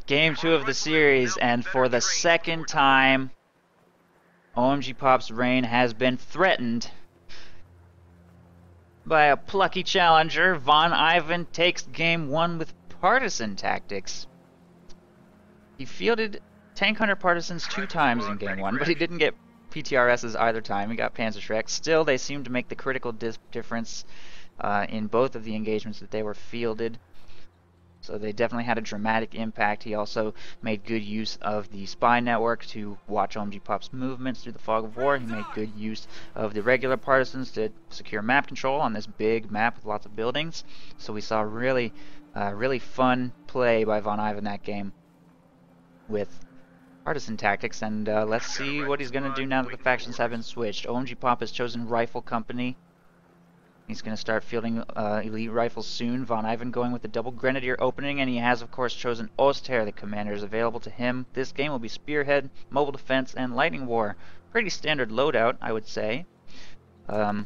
Game 2 of the series, and for the second time, OMGPOP's reign has been threatened by a plucky challenger. VonIvan takes Game 1 with partisan tactics. He fielded Tank Hunter Partisans 2 times in Game 1, but he didn't get PTRSs either time. He got Panzerschreck. Still, they seemed to make the critical difference in both of the engagements that they were fielded. So they definitely had a dramatic impact. He also made good use of the spy network to watch OMGPOP's movements through the fog of war. He made good use of the regular partisans to secure map control on this big map with lots of buildings. So we saw really fun play by VonIvan that game with partisan tactics, and let's see what he's going to do now that the factions have been switched. OMGPOP has chosen Rifle Company. He's going to start fielding elite rifles soon. VonIvan going with the double Grenadier opening, and he has, of course, chosen Oster. The commanders available to him this game will be Spearhead, Mobile Defense, and Lightning War. Pretty standard loadout, I would say. Target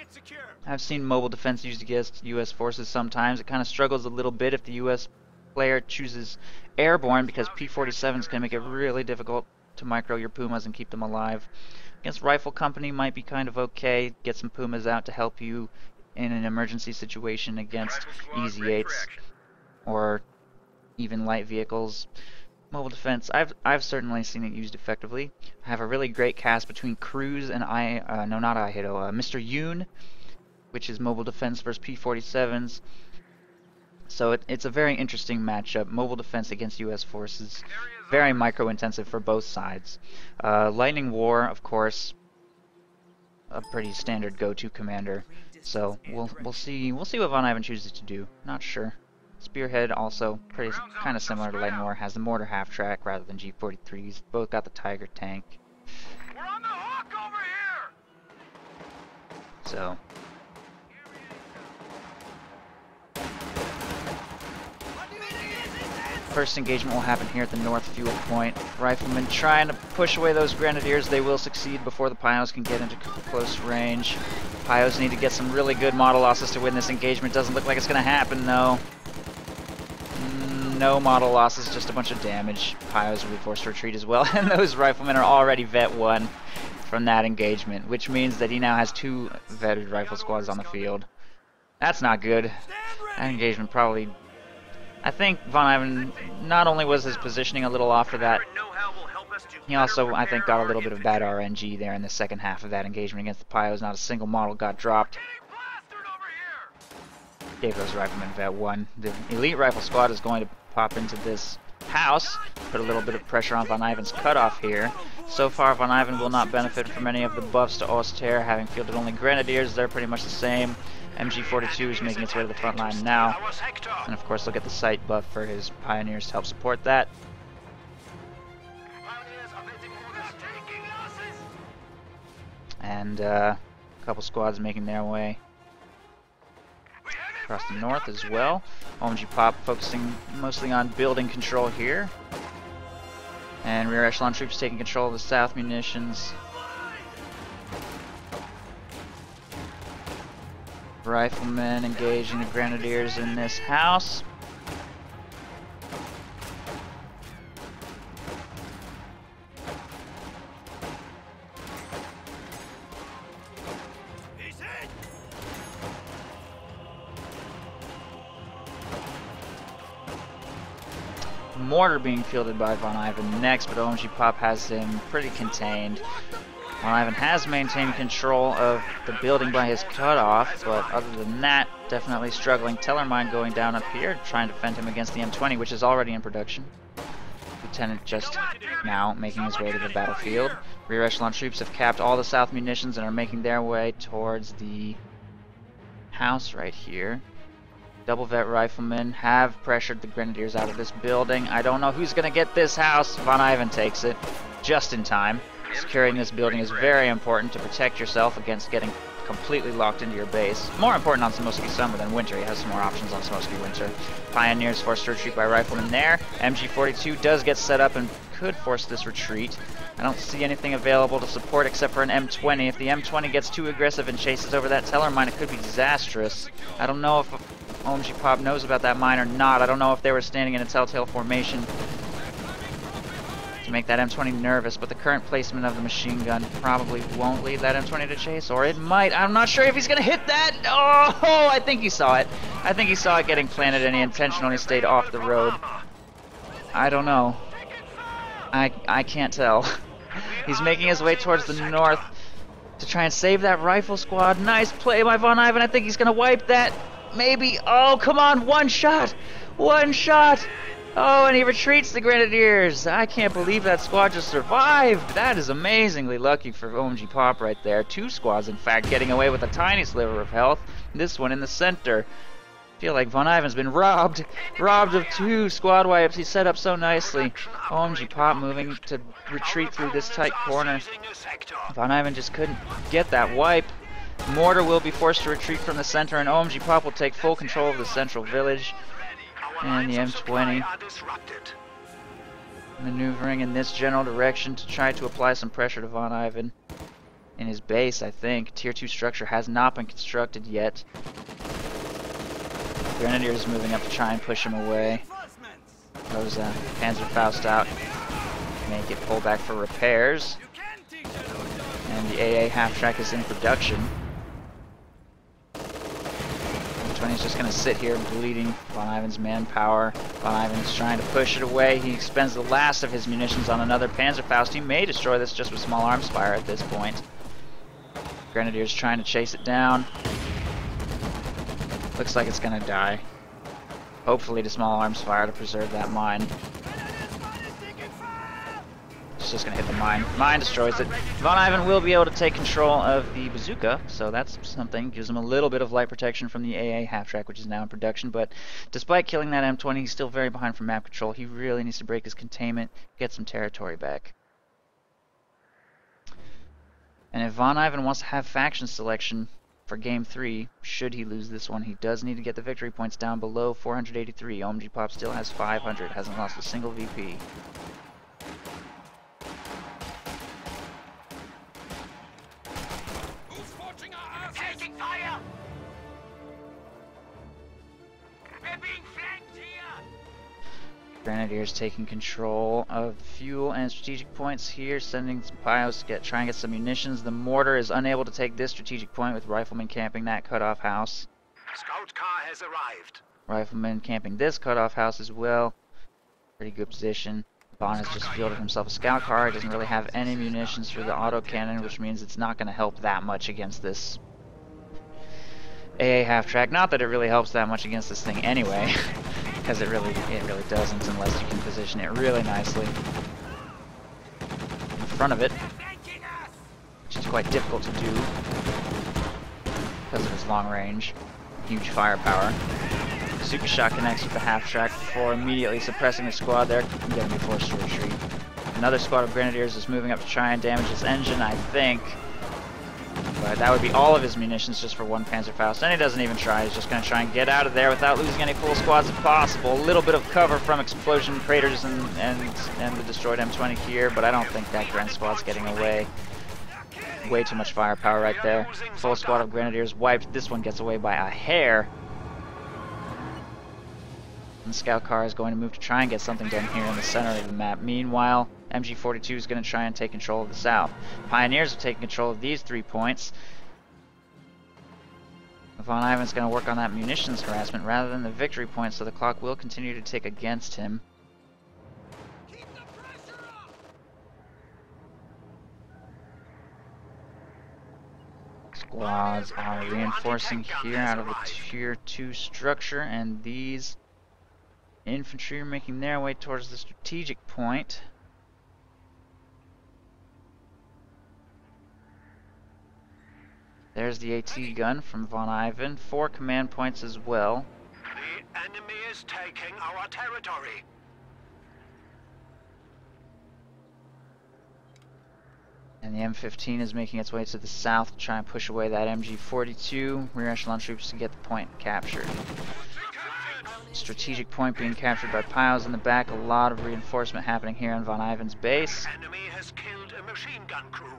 secure. I've seen Mobile Defense used against U.S. forces sometimes. It kind of struggles a little bit if the U.S. player chooses Airborne, because P-47s can make it really difficult to micro your Pumas and keep them alive. Against Rifle Company might be kind of okay. Get some Pumas out to help you in an emergency situation against Easy 8s or even light vehicles. Mobile Defense, I've certainly seen it used effectively. I have a really great cast between Cruz and Mr. Yoon, which is Mobile Defense versus P-47s. So it's a very interesting matchup. Mobile Defense against U.S. forces. Very micro-intensive for both sides. Lightning War, of course, a pretty standard go-to commander. So we'll see what VonIvan chooses to do. Not sure. Spearhead also pretty kind of similar to Lightning War. Has the mortar half-track rather than G43s. Both got the Tiger tank. We're on the hook over here. So. First engagement will happen here at the north fuel point. Riflemen trying to push away those Grenadiers. They will succeed before the Pios can get into close range. Pios need to get some really good model losses to win this engagement. Doesn't look like it's going to happen, though. No model losses, just a bunch of damage. Pios will be forced to retreat as well, and those Riflemen are already vet 1 from that engagement, which means that he now has 2 vetted rifle squads on the field. That's not good. That engagement probably... I think VonIvan, not only was his positioning a little off for that, he also, I think, got a little bit of bad RNG there in the second half of that engagement against the Pios. Not a single model got dropped. Gave those riflemen vet 1. The elite rifle squad is going to pop into this house, put a little bit of pressure on VonIvan's cutoff here. So far, VonIvan will not benefit from any of the buffs to Oster, having fielded only Grenadiers. They're pretty much the same. MG42 is making its way to the front line now. And of course, look at the sight buff for his Pioneers to help support that. And a couple squads making their way across the north as well. OMGPOP focusing mostly on building control here. And rear echelon troops taking control of the south munitions. Riflemen engaging the Grenadiers in this house. Mortar being fielded by VonIvan next, but OMGPOP has him pretty contained. VonIvan has maintained control of the building by his cutoff, but other than that, definitely struggling. Tellermine going down up here, trying to fend him against the M20, which is already in production. Lieutenant just now making his way to the battlefield. Rear echelon troops have capped all the south munitions and are making their way towards the house right here. Double vet riflemen have pressured the Grenadiers out of this building. I don't know who's going to get this house. VonIvan takes it just in time. Securing this building is very important to protect yourself against getting completely locked into your base. More important on Smoky Summer than Winter. He has some more options on Smoky Winter. Pioneers forced to retreat by riflemen there. MG42 does get set up and could force this retreat. I don't see anything available to support except for an M20. If the M20 gets too aggressive and chases over that Tellermine, it could be disastrous. I don't know if OMGPOP knows about that mine or not. I don't know if they were standing in a telltale formation to make that M20 nervous, but the current placement of the machine gun probably won't lead that M20 to chase, or it might. I'm not sure if he's going to hit that. Oh, I think he saw it. I think he saw it getting planted and he intentionally stayed off the road. I don't know. I can't tell. He's making his way towards the north to try and save that rifle squad. Nice play by VonIvan. I think he's going to wipe that. Maybe. Oh, come on. One shot. One shot. Oh, and he retreats the Grenadiers. I can't believe that squad just survived. That is amazingly lucky for OMGPOP right there. Two squads, in fact, getting away with a tiny sliver of health. This one in the center. I feel like VonIvan's been robbed. Robbed of two squad wipes. He set up so nicely. OMGPOP moving to retreat through this tight corner. VonIvan just couldn't get that wipe. Mortar will be forced to retreat from the center, and OMGPOP will take full control of the central village. And the M20 maneuvering in this general direction to try to apply some pressure to VonIvan in his base, I think. Tier 2 structure has not been constructed yet. Grenadiers moving up to try and push him away. Those Panzerfaust out. Make it pull back for repairs. And the AA half-track is in production. M20's just going to sit here bleeding VonIvan's manpower. VonIvan's trying to push it away. He expends the last of his munitions on another Panzerfaust. He may destroy this just with small arms fire at this point. Grenadiers trying to chase it down. Looks like it's going to die. Hopefully to small arms fire to preserve that mine. It's just going to hit the mine. Mine destroys it. VonIvan will be able to take control of the bazooka, so that's something. Gives him a little bit of light protection from the AA half-track, which is now in production, but despite killing that M20, he's still very behind from map control. He really needs to break his containment, get some territory back. And if VonIvan wants to have faction selection for Game 3, should he lose this one, he does need to get the victory points down below 483. OMGPOP still has 500, hasn't lost a single VP. Grenadiers taking control of fuel and strategic points here, sending some piles to try and get some munitions. The mortar is unable to take this strategic point with riflemen camping that cutoff house. Scout car has arrived. Riflemen camping this cutoff house as well. Pretty good position. Bon has just fielded himself a scout car. He doesn't really have any munitions for the autocannon, which means it's not going to help that much against this AA half-track. Not that it really helps that much against this thing anyway. Because it really doesn't unless you can position it really nicely in front of it, which is quite difficult to do because of its long range, huge firepower. Super shot connects with the half-track before immediately suppressing the squad there. I'm going to be forced to retreat. Another squad of Grenadiers is moving up to try and damage his engine, I think. But that would be all of his munitions just for one Panzerfaust, and he doesn't even try. He's just going to try and get out of there without losing any full squads if possible. A little bit of cover from explosion craters and the destroyed M20 here, but I don't think that Gren squad's getting away. Way too much firepower right there. Full squad of Grenadiers wiped. This one gets away by a hair. And the scout car is going to move to try and get something done here in the center of the map. Meanwhile, MG42 is going to try and take control of the south. Pioneers are taking control of these 3 points. VonIvan's going to work on that munitions harassment rather than the victory points, so the clock will continue to tick against him. Squads are reinforcing here out of the Tier 2 structure, and these infantry are making their way towards the strategic point. There's the AT gun from VonIvan. 4 command points as well. The enemy is taking our territory. And the M15 is making its way to the south to try and push away that MG42. Rear echelon troops to get the point captured. Strategic point being captured by piles in the back. A lot of reinforcement happening here on VonIvan's base. Enemy has killed a machine gun crew.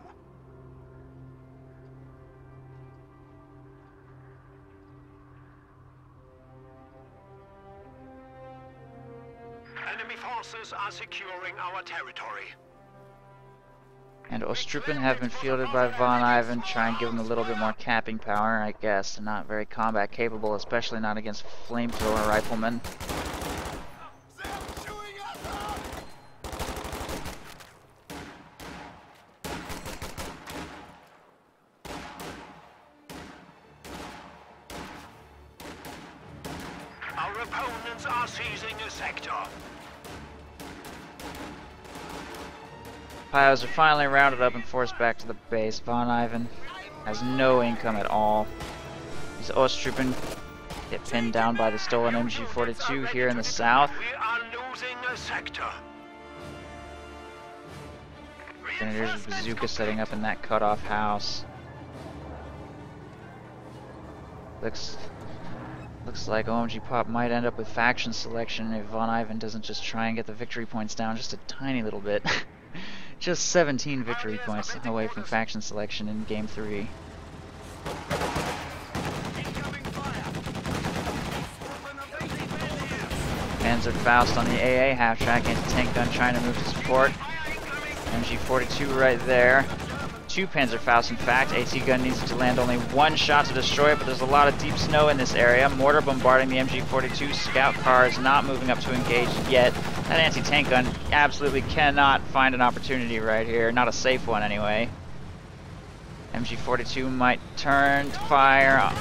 Enemy forces are securing our territory. And Ostrupen have been fielded by VonIvan, try and give him a little bit more capping power, I guess. Not very combat capable, especially not against flamethrower riflemen. Our opponents are seizing a sector. Pios are finally rounded up and forced back to the base. VonIvan has no income at all. These Ostrupen get pinned down by the stolen MG42 here in the south. We are losing a sector. Grenadiers with bazooka setting up in that cut-off house. Looks like OMGPOP might end up with faction selection if VonIvan doesn't just try and get the victory points down just a tiny little bit. Just 17 victory points away from faction selection in Game 3. Panzerfaust on the AA half-track, anti-tank gun trying to move to support. MG42 right there. 2 Panzerfausts in fact. AT gun needs to land only 1 shot to destroy it, but there's a lot of deep snow in this area. Mortar bombarding the MG42. Scout car is not moving up to engage yet. That anti-tank gun absolutely cannot find an opportunity right here. Not a safe one anyway. MG42 might turn to fire on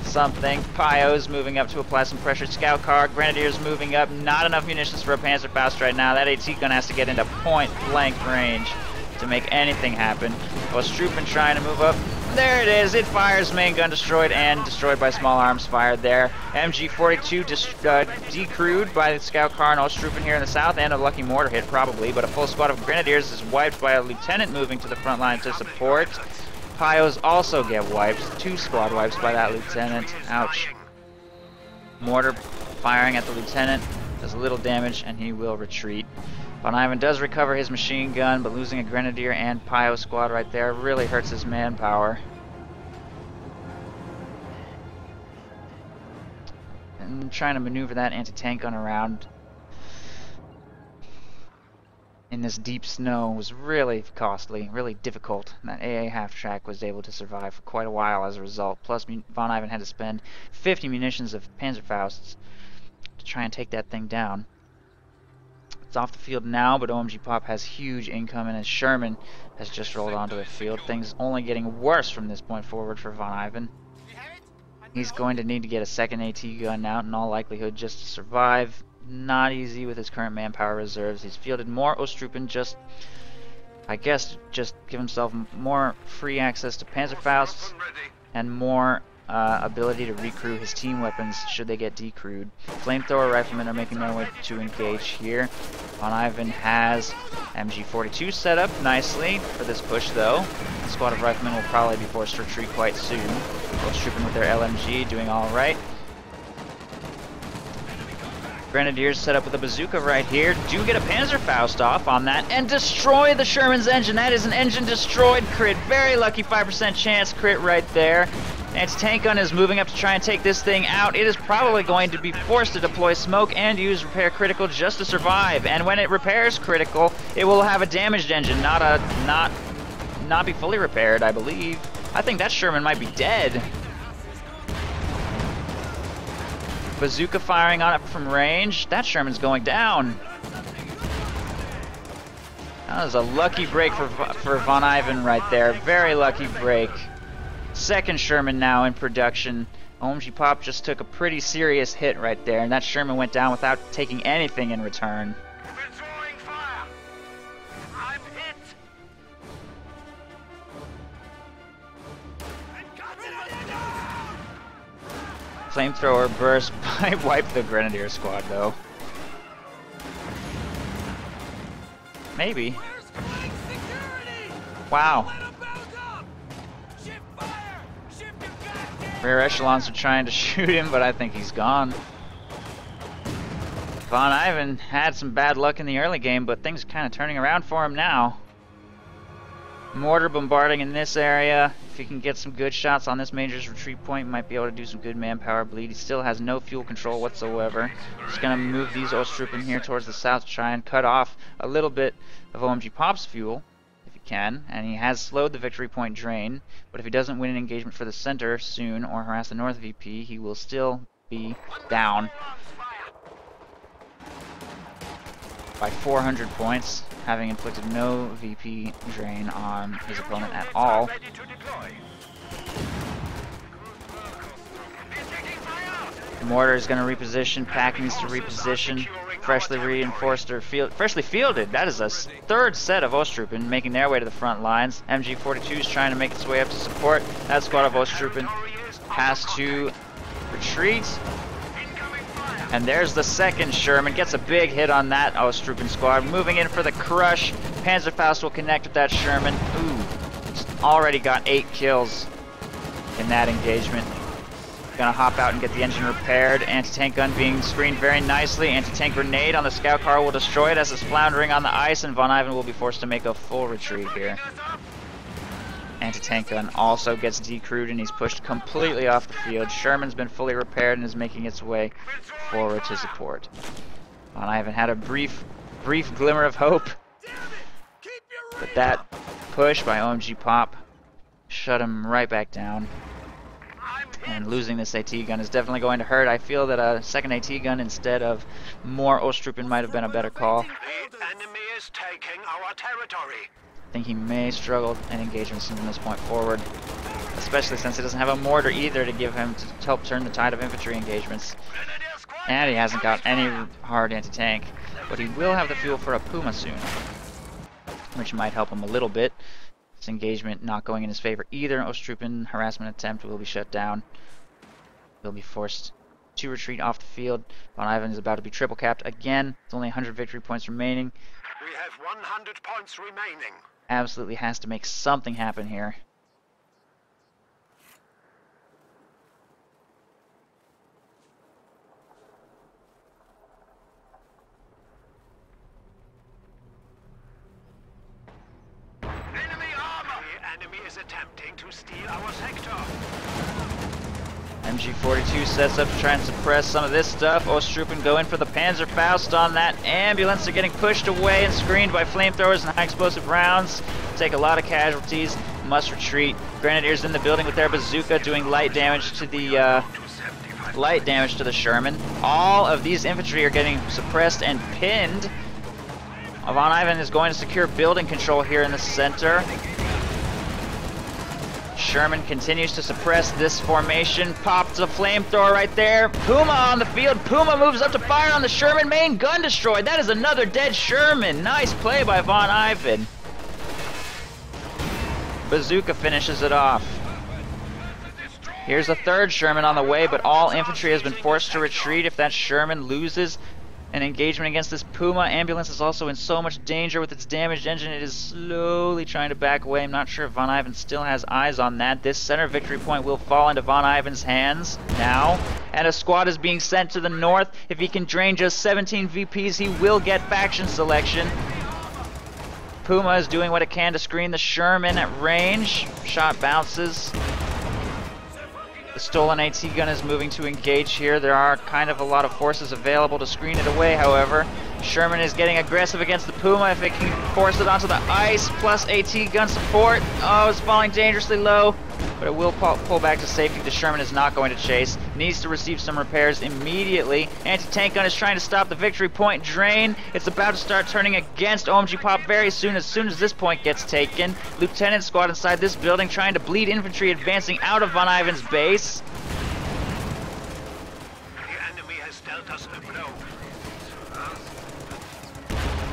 something. Pios moving up to apply some pressure. Scout car. Grenadiers moving up. Not enough munitions for a Panzerfaust right now. That AT gun has to get into point blank range to make anything happen. Ostrupen trying to move up. There it is. It fires. Main gun destroyed and destroyed by small arms fired there. MG42 decrewed by the scout car and Ostrupen here in the south, and a lucky mortar hit probably, but a full squad of grenadiers is wiped by a lieutenant moving to the front line to support. Pios also get wiped. 2 squad wipes by that lieutenant. Ouch. Mortar firing at the lieutenant does little damage and he will retreat. VonIvan does recover his machine gun, but losing a grenadier and Pio squad right there really hurts his manpower. And trying to maneuver that anti-tank gun around in this deep snow was really costly, really difficult. That AA half-track was able to survive for quite a while as a result. Plus, VonIvan had to spend 50 munitions of Panzerfausts to try and take that thing down. It's off the field now, but OMGPOP has huge income, and as Sherman has just rolled onto the field, things only getting worse from this point forward for VonIvan. He's going to need to get a second AT gun out in all likelihood just to survive. Not easy with his current manpower reserves. He's fielded more Ostrupen, I guess, just give himself more free access to Panzerfausts and more ability to recrew his team weapons should they get decrewed. Flamethrower riflemen are making their way to engage here. VonIvan has MG42 set up nicely for this push though. The squad of riflemen will probably be forced to retreat quite soon. Ostrupen with their LMG doing alright. Grenadiers set up with a bazooka right here. Do get a Panzerfaust off on that and destroy the Sherman's engine. That is an engine destroyed crit. Very lucky 5% chance crit right there. Anti-tank gun is moving up to try and take this thing out. It is probably going to be forced to deploy smoke and use repair critical just to survive. And when it repairs critical, it will have a damaged engine, not be fully repaired, I believe. I think that Sherman might be dead. Bazooka firing on it from range. That Sherman's going down. That was a lucky break for VonIvan right there. Very lucky break. Second Sherman now in production. OMGPOP just took a pretty serious hit right there, and that Sherman went down without taking anything in return. Withdrawing fire. I'm hit. Flamethrower burst might wipe the Grenadier squad though. Maybe. Wow. Rear echelons are trying to shoot him, but I think he's gone. VonIvan had some bad luck in the early game, but things are kind of turning around for him now. Mortar bombarding in this area. If he can get some good shots on this major's retreat point, might be able to do some good manpower bleed. He still has no fuel control whatsoever. Just going to move these Ostruppen here towards the south to try and cut off a little bit of OMGPOP's fuel, if he can. And he has slowed the victory point drain, but if he doesn't win an engagement for the center soon or harass the north VP, he will still be down by 400 points, having inflicted no VP drain on his opponent at all. The mortar is going to reposition, pack needs to reposition, freshly reinforced or freshly fielded. That is a third set of Ostruppen making their way to the front lines. MG42 is trying to make its way up to support. That squad of Ostruppen has to retreat. And there's the second Sherman, gets a big hit on that Ostruppen squad. Moving in for the crush. Panzerfaust will connect with that Sherman. Ooh, already got 8 kills in that engagement. Gonna hop out and get the engine repaired. Anti-tank gun being screened very nicely. Anti-tank grenade on the scout car will destroy it as it's floundering on the ice, and VonIvan will be forced to make a full retreat here. Anti-tank gun also gets decrewed and he's pushed completely off the field. Sherman's been fully repaired and is making its way forward to support. VonIvan had a brief glimmer of hope, but that push by OMGPOP shut him right back down. And losing this AT gun is definitely going to hurt. I feel that a second AT gun instead of more Ostruppen might have been a better call. The enemy is taking our territory. I think he may struggle in engagements from this point forward, especially since he doesn't have a mortar either to give him to help turn the tide of infantry engagements. And he hasn't got any hard anti-tank, but he will have the fuel for a Puma soon, which might help him a little bit. This engagement not going in his favor either. Ostruppen harassment attempt will be shut down. He'll be forced to retreat off the field. VonIvan is about to be triple capped again. It's only 100 victory points remaining. We have 100 points remaining. Absolutely has to make something happen here. Enemy armor! The enemy is attempting to steal our sector. MG42 sets up to try and suppress some of this stuff. Ostruppen go in for the Panzerfaust on that ambulance. They're getting pushed away and screened by flamethrowers and high explosive rounds. Take a lot of casualties. Must retreat. Grenadiers in the building with their bazooka doing light damage to the Sherman. All of these infantry are getting suppressed and pinned. VonIvan is going to secure building control here in the center. Sherman continues to suppress this formation. Popped a flamethrower right there. Puma on the field. Puma moves up to fire on the Sherman. Main gun destroyed. That is another dead Sherman. Nice play by VonIvan. Bazooka finishes it off. Here's a third Sherman on the way, but all infantry has been forced to retreat if that Sherman loses an engagement against this Puma. Ambulance is also in so much danger with its damaged engine. It is slowly trying to back away. I'm not sure if VonIvan still has eyes on that. This center victory point will fall into VonIvan's hands now. And a squad is being sent to the north. If he can drain just 17 VPs, he will get faction selection. Puma is doing what it can to screen the Sherman at range. Shot bounces. The stolen AT gun is moving to engage here. There are kind of a lot of forces available to screen it away, however. Sherman is getting aggressive against the Puma if it can force it onto the ice, plus AT gun support. Oh, it's falling dangerously low, but it will pull back to safety. The Sherman is not going to chase. Needs to receive some repairs immediately. Anti-tank gun is trying to stop the victory point drain. It's about to start turning against OMGPOP very soon as this point gets taken. Lieutenant squad inside this building trying to bleed infantry advancing out of VonIvan's base. The enemy has dealt us a blow.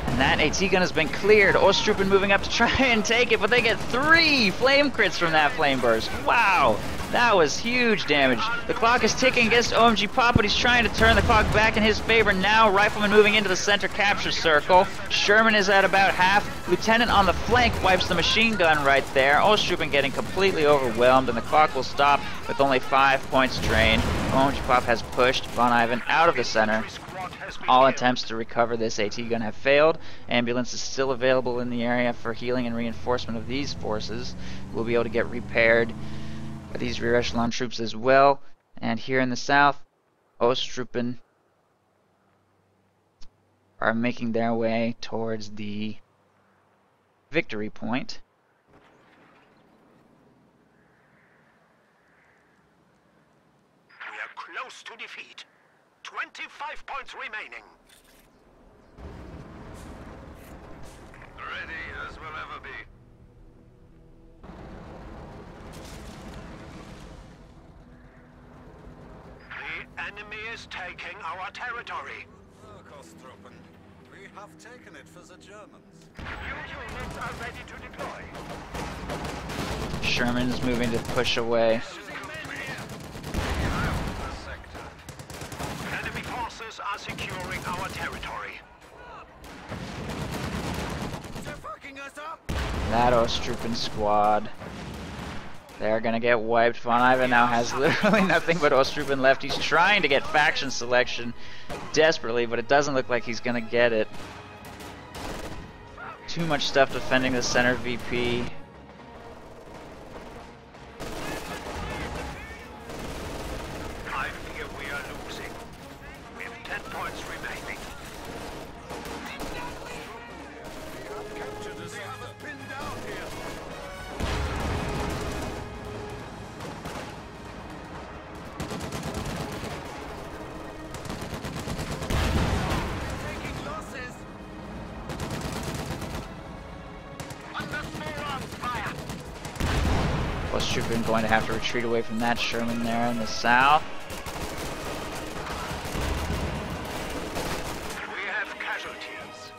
And that AT gun has been cleared. Ostruppen moving up to try and take it, but they get 3 flame crits from that flame burst. Wow, that was huge damage. The clock is ticking against OMGPOP, but he's trying to turn the clock back in his favor now. Rifleman moving into the center capture circle. Sherman is at about half. Lieutenant on the flank wipes the machine gun right there. Ostruppen getting completely overwhelmed, and the clock will stop with only 5 points drained. OMGPOP has pushed VonIvan out of the center. Squad has has been All killed. attempts to recover this AT gun have failed. Ambulance is still available in the area for healing and reinforcement of these forces. We'll be able to get repaired by these rear echelon troops as well. And here in the south, Ostruppen are making their way towards the victory point. We are close to defeat. 25 points remaining. Ready as we'll ever be. The enemy is taking our territory. Ostruppen, we have taken it for the Germans. New units are ready to deploy. Sherman's moving to push away. Enemy forces are securing our territory. They're fucking us up! That Ostruppen squad, they're gonna get wiped. VonIvan now has literally nothing but Ostruppen left. He's trying to get faction selection desperately, but it doesn't look like he's gonna get it. Too much stuff defending the center VP. I fear we are losing. We have 10 points remaining. They have us pinned down here. Taking losses. Under full on fire. Ostruppen going to have to retreat away from that Sherman there in the south. We have casualties.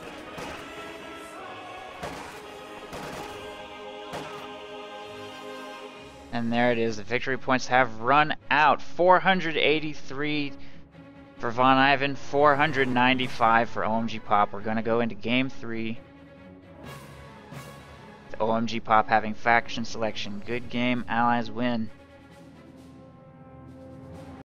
And there it is. The victory points have run out. 483 for VonIvan, 495 for OMGPOP. We're going to go into Game 3. The OMGPOP having faction selection. Good game. Allies win.